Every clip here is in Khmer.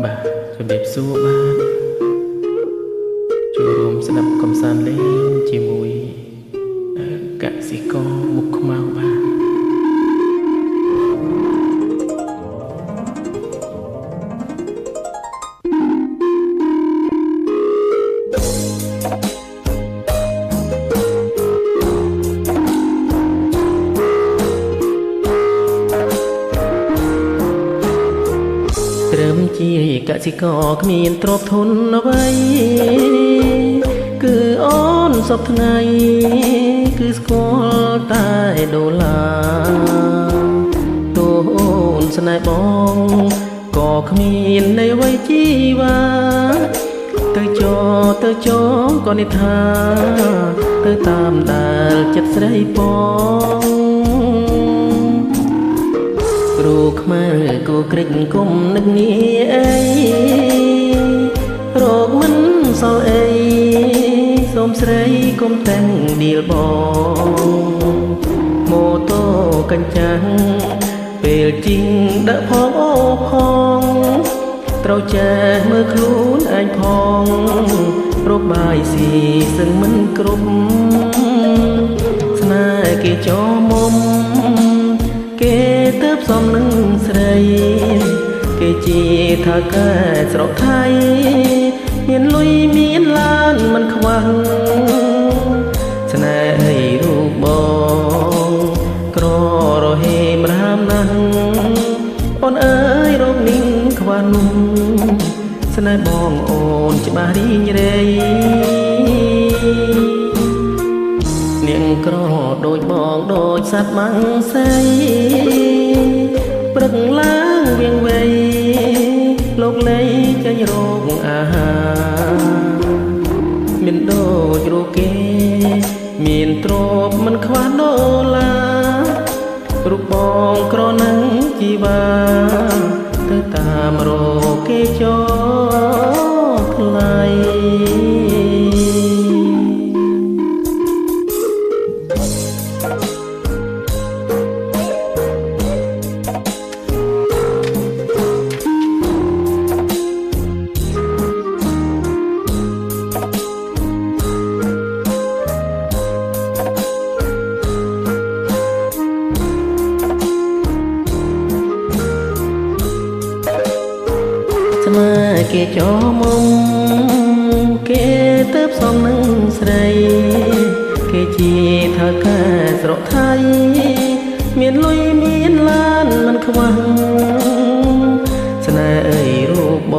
បាទជំរាបសួរបាទចូលរួមស្ដាប់កំសាន្តលេងជាមួយកសិករមុខខ្មៅបាទត្រឹមជាកសិករគ្មានទ្រព្យធនអ្វីគឺអូនសពថ្ងៃគឺស្គាល់តែដុល្លារទោះអូនស្នេហ៍បងក៏គ្មាននៃអ្វីជីវ៉ាទៅចោក៏និថាទៅតាមដែលចិត្តស្រីបងគ្រូខ្មែរគូក្រិចគុំនឹកនាអីរោគមិនសល់អីសូមស្រីគុំតែងឌីលបងម៉ូតូកញ្ចាំងពេលជីងដឹកផងអូផងត្រូវចេះមើលខ្លួនឯងផងរកបាយស៊ីសឹងមិនគ្រប់ស្នេហ៍គេចោមុំគេទៅផ្សំនឹងស្រីគេជាថាកែស្រុកថៃមានលុយមានឡានមិនខ្វះស្នេហ៍ឲ្យរូបបងក្ររហេមរាមណាស់អូនអើយរោគនេះខ្វះនោះស្នេហ៍បងអូនច្បាស់រីងរៃនាងក្រដូចបងដូចសត្វម៉ាំងសីព្រឹកឡើងវៀងវៃលោកលៃចេញរោគអាហារមានដូចរូបគេមានទ្រពមិនខ្វះដុល្លាររូបបងក្រនឹងជីវ៉ាទៅតាមរោគគេចោថ្លៃស្មាគេចោមុំគេទៅផ្សំនឹងស្រីគេជាថាកែស្រុកថៃមានលុយមានឡានមិនខ្វះស្នេហ៍អើយរូបប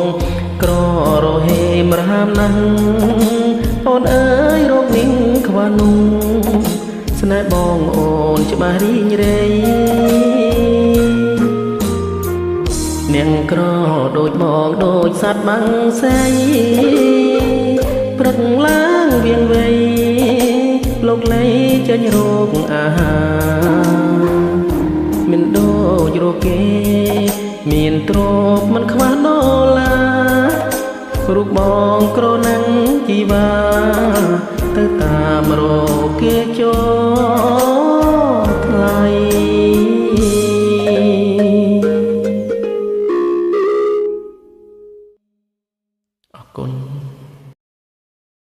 ងក្ររហេមរាមណាស់អូនអើយរោគនេះខ្វះនោះស្នេហ៍បងអូនច្បាស់រីងរៃនាងក្រដូចបងដូចសត្វម៉ាំងសីព្រឹកឡើងវៀងវៃលោកលៃចេញរោគអាហារមានដូចរោគគេមានទ្រពមិនខ្វះដុល្លាររូបបងក្រនឹងជីវ៉ាទៅតាមរោគគេចោ